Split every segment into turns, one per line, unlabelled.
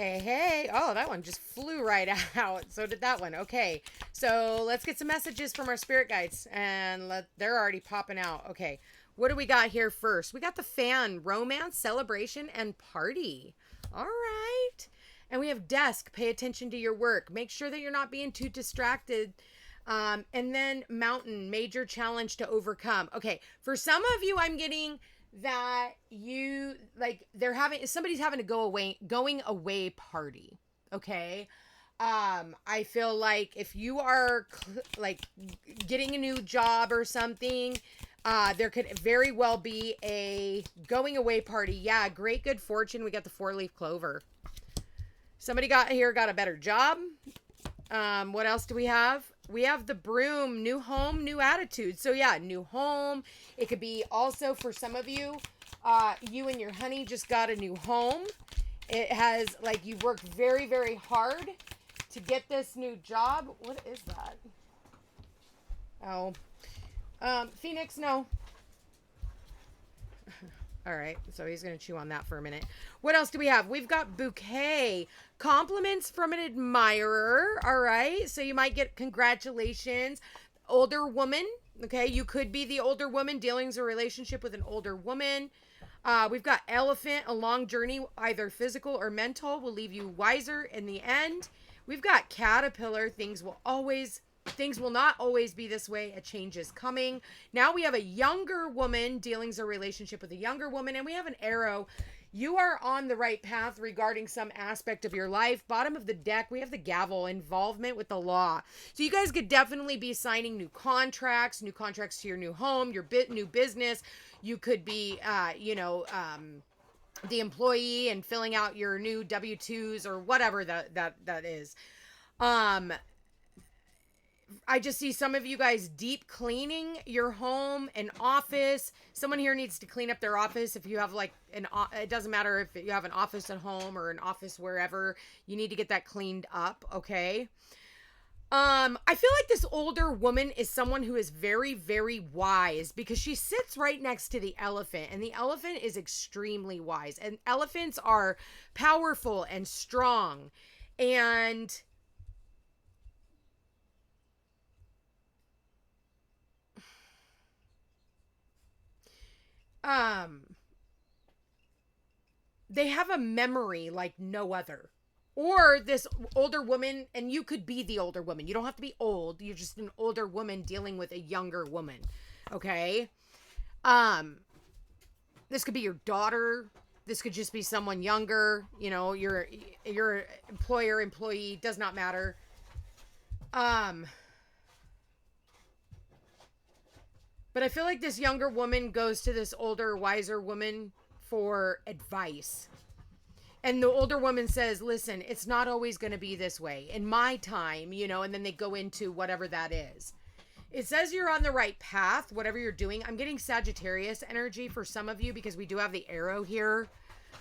Hey, hey. Oh, that one just flew right out. So did that one. Okay. So let's get some messages from our spirit guides. And they're already popping out. Okay. What do we got here first? We got the fan, romance, celebration, and party. All right. And we have desk, pay attention to your work. Make sure that you're not being too distracted. And then mountain, major challenge to overcome. Okay. For some of you, I'm getting that you like somebody's having a going away party. Okay. I feel like if you are like getting a new job or something, there could very well be a going away party. Yeah, great good fortune. We got the 4-leaf clover. Somebody got a better job. What else do we have? We have the broom, new home, new attitude. So yeah, new home. It could be also for some of you, you and your honey just got a new home. It has like you worked very, very hard to get this new job. What is that? Oh, Phoenix, no. All right, so he's going to chew on that for a minute. What else do we have? We've got bouquet, compliments from an admirer. All right, so you might get congratulations. Older woman, okay? You could be the older woman dealing with a relationship with an older woman. We've got elephant, a long journey, either physical or mental, will leave you wiser in the end. We've got caterpillar, things will not always be this way. A change is coming. Now we have a younger woman dealing with a relationship with a younger woman, and we have an arrow. You are on the right path regarding some aspect of your life. Bottom of the deck, we have the gavel, involvement with the law. So you guys could definitely be signing new contracts to your new home, your new business. You could be, the employee and filling out your new W-2s or whatever that is. I just see some of you guys deep cleaning your home and office. Someone here needs to clean up their office. If you have like it doesn't matter if you have an office at home or an office wherever, you need to get that cleaned up. Okay. I feel like this older woman is someone who is very, very wise because she sits right next to the elephant, and the elephant is extremely wise, and elephants are powerful and strong. And they have a memory like no other. Or this older woman, and you could be the older woman. You don't have to be old. You're just an older woman dealing with a younger woman. Okay? This could be your daughter. This could just be someone younger. You know, your employer, employee, does not matter. But I feel like this younger woman goes to this older, wiser woman for advice. And the older woman says, listen, it's not always going to be this way. In my time, and then they go into whatever that is. It says you're on the right path, whatever you're doing. I'm getting Sagittarius energy for some of you because we do have the arrow here.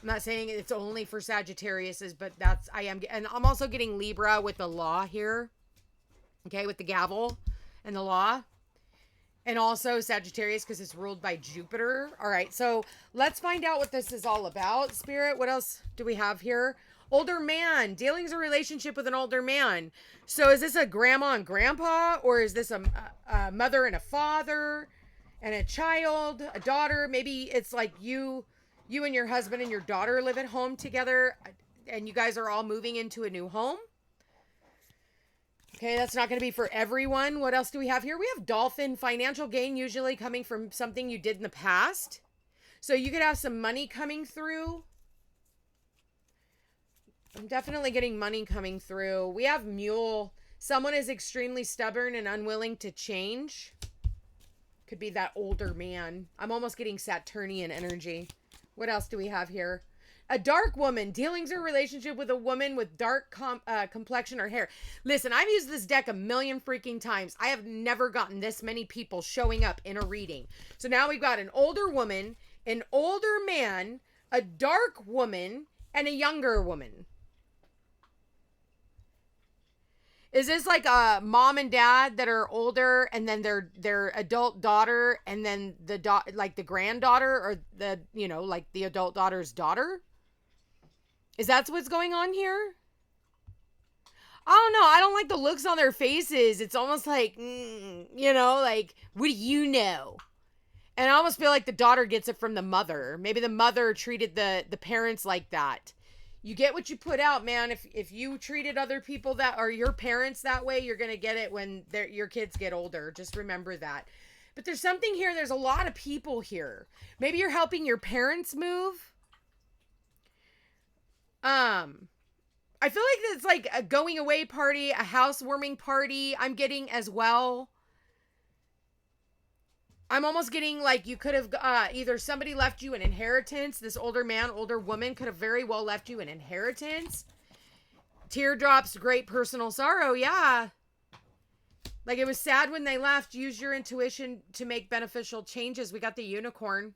I'm not saying it's only for Sagittariuses, but and I'm also getting Libra with the law here. Okay, with the gavel and the law. And also Sagittarius because it's ruled by Jupiter. All right, so let's find out what this is all about. Spirit, what else do we have here? Older man, dealing with a relationship with an older man. So is this a grandma and grandpa, or is this a mother and a father and a child, a daughter? Maybe it's like you and your husband and your daughter live at home together, and you guys are all moving into a new home. Okay, that's not going to be for everyone. What else do we have here? We have dolphin, financial gain usually coming from something you did in the past. So you could have some money coming through. I'm definitely getting money coming through. We have mule. Someone is extremely stubborn and unwilling to change. Could be that older man. I'm almost getting Saturnian energy. What else do we have here? A dark woman, dealing with a relationship with a woman with dark complexion or hair. Listen, I've used this deck a million freaking times. I have never gotten this many people showing up in a reading. So now we've got an older woman, an older man, a dark woman, and a younger woman. Is this like a mom and dad that are older, and then their adult daughter, and then like the granddaughter, or like the adult daughter's daughter? Is that what's going on here? I don't know. I don't like the looks on their faces. It's almost like, like, what do you know? And I almost feel like the daughter gets it from the mother. Maybe the mother treated the parents like that. You get what you put out, man. If you treated other people that are your parents that way, you're going to get it when your kids get older. Just remember that. But there's something here. There's a lot of people here. Maybe you're helping your parents move. I feel like it's like a going away party, a housewarming party. I'm getting as well. I'm almost getting like you could have either somebody left you an inheritance. This older man, older woman could have very well left you an inheritance. Teardrops, great personal sorrow. Yeah. Like it was sad when they left. Use your intuition to make beneficial changes. We got the unicorn.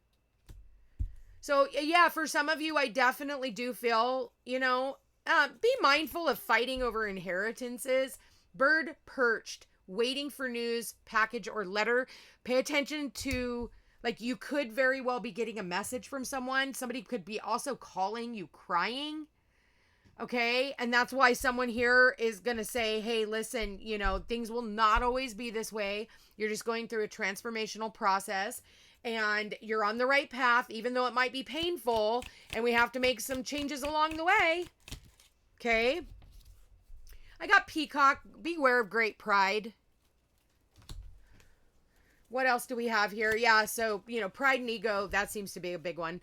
So yeah, for some of you, I definitely do feel, be mindful of fighting over inheritances. Bird perched, waiting for news, package, or letter. Pay attention to, like, you could very well be getting a message from someone. Somebody could be also calling you crying. Okay. And that's why someone here is going to say, hey, listen, things will not always be this way. You're just going through a transformational process and you're on the right path, even though it might be painful and we have to make some changes along the way. Okay. I got peacock. Beware of great pride. What else do we have here? Yeah, so, pride and ego, that seems to be a big one.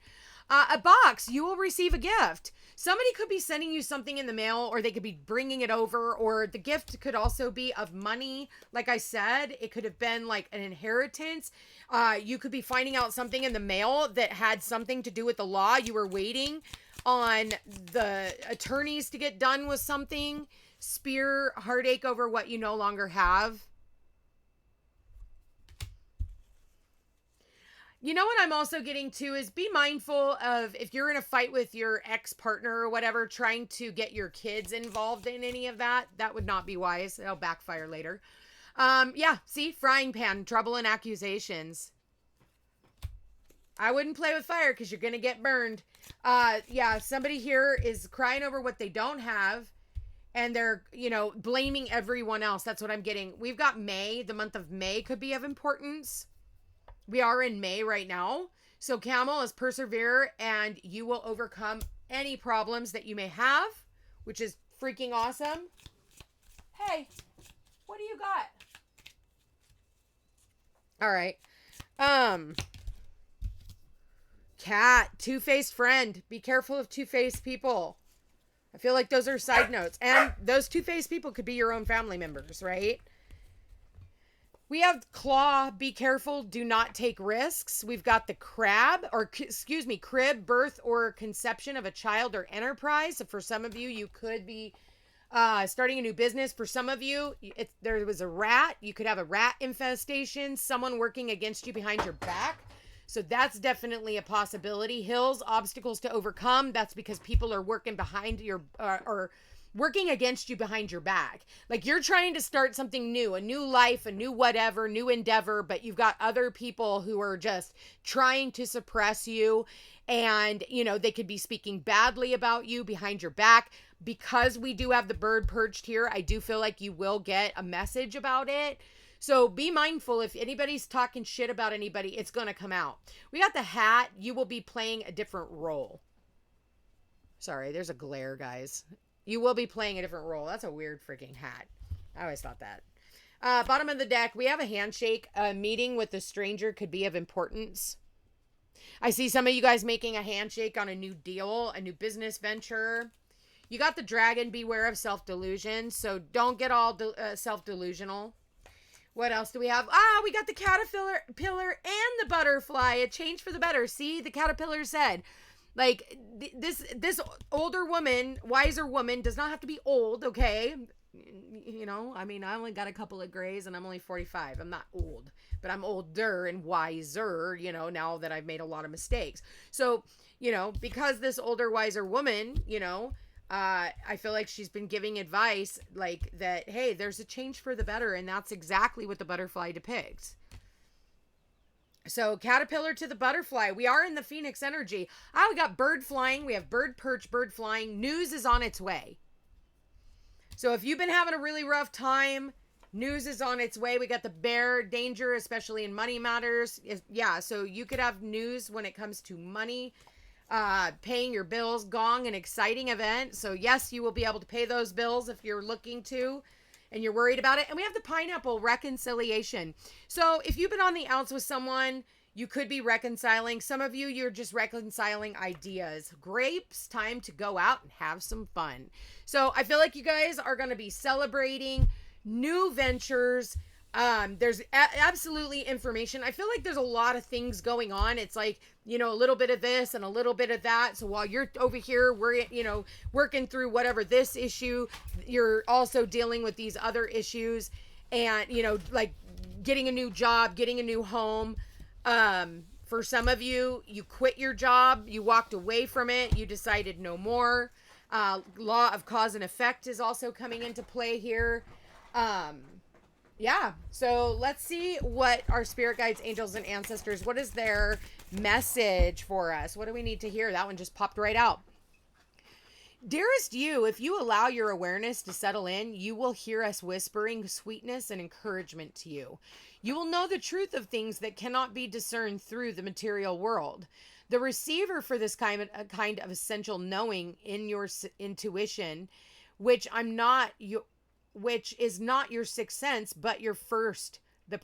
A box, you will receive a gift. Somebody could be sending you something in the mail, or they could be bringing it over, or the gift could also be of money. Like I said, it could have been like an inheritance. You could be finding out something in the mail that had something to do with the law. You were waiting on the attorneys to get done with something. Spear, heartache over what you no longer have. You know what I'm also getting to is be mindful of if you're in a fight with your ex-partner or whatever, trying to get your kids involved in any of that. That would not be wise. It'll backfire later. Yeah, see, frying pan, trouble and accusations. I wouldn't play with fire because you're going to get burned. Yeah, somebody here is crying over what they don't have. And they're, blaming everyone else. That's what I'm getting. We've got May. The month of May could be of importance. We are in May right now. So Camel is persevere and you will overcome any problems that you may have, which is freaking awesome. Hey, what do you got? All right. Cat, two-faced friend. Be careful of two-faced people. I feel like those are side notes. And those two-faced people could be your own family members, right? We have claw, be careful, do not take risks. We've got the crib, birth or conception of a child or enterprise. So for some of you, you could be starting a new business. For some of you, there was a rat. You could have a rat infestation, someone working against you behind your back. So that's definitely a possibility. Hills, obstacles to overcome. That's because people are working behind your, or working against you behind your back. Like you're trying to start something new, a new life, a new whatever, new endeavor, but you've got other people who are just trying to suppress you. And, they could be speaking badly about you behind your back. Because we do have the bird perched here, I do feel like you will get a message about it. So be mindful. If anybody's talking shit about anybody, it's going to come out. We got the hat. You will be playing a different role. Sorry, there's a glare, guys. You will be playing a different role. That's a weird freaking hat. I always thought that. Bottom of the deck, we have a handshake. A meeting with a stranger could be of importance. I see some of you guys making a handshake on a new deal, a new business venture. You got the dragon. Beware of self-delusion. So don't get all self-delusional. What else do we have? We got the caterpillar and the butterfly. A change for the better. See, the caterpillar said, like, this older woman, wiser woman does not have to be old, okay? I only got a couple of grays and I'm only 45. I'm not old, but I'm older and wiser, now that I've made a lot of mistakes. So, because this older, wiser woman, I feel like she's been giving advice like that, hey, there's a change for the better. And that's exactly what the butterfly depicts. So caterpillar to the butterfly. We are in the phoenix energy. Ah, we got bird flying. We have bird perch, bird flying. News is on its way. So if you've been having a really rough time, news is on its way. We got the bear danger, especially in money matters. Yeah, so you could have news when it comes to money, paying your bills. Gong, an exciting event. So yes, you will be able to pay those bills if you're looking to and you're worried about it. And we have the pineapple, reconciliation. So if you've been on the outs with someone, you could be reconciling. Some of you, you're just reconciling ideas. Grapes, time to go out and have some fun. So I feel like you guys are going to be celebrating new ventures. There's absolutely information. I feel like there's a lot of things going on. It's like, you know, a little bit of this and a little bit of that. So while you're over here, we're, you know, working through whatever this issue, you're also dealing with these other issues and, you know, like getting a new job, getting a new home. For some of you, you quit your job, you walked away from it, you decided no more. Law of cause and effect is also coming into play here. Yeah, so let's see what our spirit guides, angels, and ancestors, what is their message for us? What do we need to hear? That one just popped right out. Dearest you, if you allow your awareness to settle in, you will hear us whispering sweetness and encouragement to you. You will know the truth of things that cannot be discerned through the material world. The receiver for this kind of essential knowing in your intuition, which is not your sixth sense, but your first, the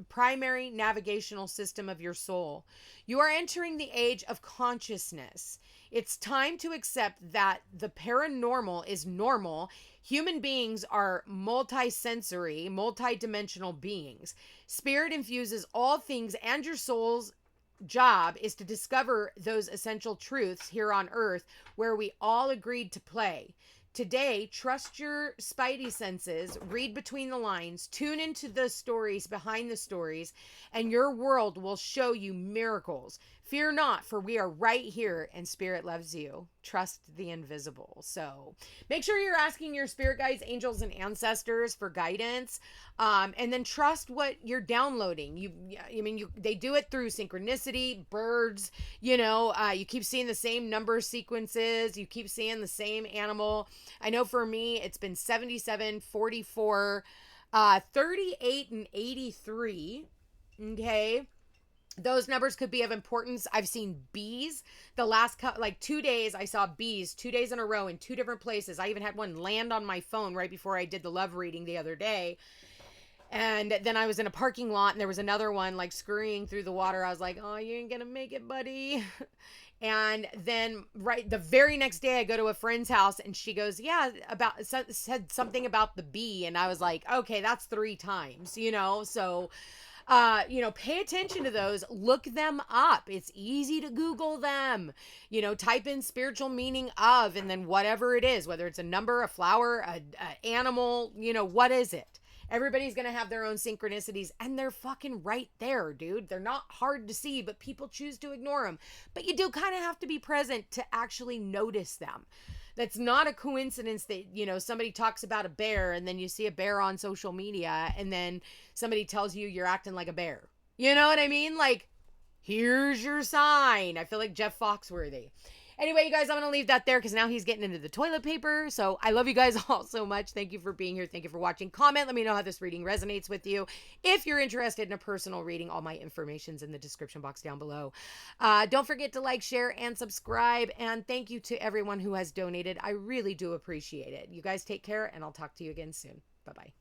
primary navigational system of your soul. You are entering the age of consciousness. It's time to accept that the paranormal is normal. Human beings are multisensory, multidimensional beings. Spirit infuses all things, and your soul's job is to discover those essential truths here on earth where we all agreed to play. Today, trust your spidey senses, read between the lines, tune into the stories behind the stories, and your world will show you miracles. Fear not, for we are right here and Spirit loves you. Trust the invisible. So make sure you're asking your spirit guides, angels, and ancestors for guidance. And then trust what you're downloading. They do it through synchronicity, birds, you keep seeing the same number sequences. You keep seeing the same animal. I know for me, it's been 77, 44, 38, and 83. Okay. Those numbers could be of importance. I've seen bees the last 2 days. I saw bees 2 days in a row in two different places. I even had one land on my phone right before I did the love reading the other day. And then I was in a parking lot and there was another one like scurrying through the water. I was like, oh, you ain't gonna make it, buddy. And then the very next day I go to a friend's house and she goes, yeah, said something about the bee. And I was like, okay, that's 3 times, so pay attention to those, look them up. It's easy to Google them, type in spiritual meaning of, and then whatever it is, whether it's a number, a flower, a animal, what is it? Everybody's going to have their own synchronicities and they're fucking right there, dude. They're not hard to see, but people choose to ignore them. But you do kind of have to be present to actually notice them. That's not a coincidence that, somebody talks about a bear and then you see a bear on social media and then somebody tells you you're acting like a bear. You know what I mean? Like, here's your sign. I feel like Jeff Foxworthy. Anyway, you guys, I'm going to leave that there because now he's getting into the toilet paper. So I love you guys all so much. Thank you for being here. Thank you for watching. Comment. Let me know how this reading resonates with you. If you're interested in a personal reading, all my information's in the description box down below. Don't forget to like, share, and subscribe. And thank you to everyone who has donated. I really do appreciate it. You guys take care, and I'll talk to you again soon. Bye-bye.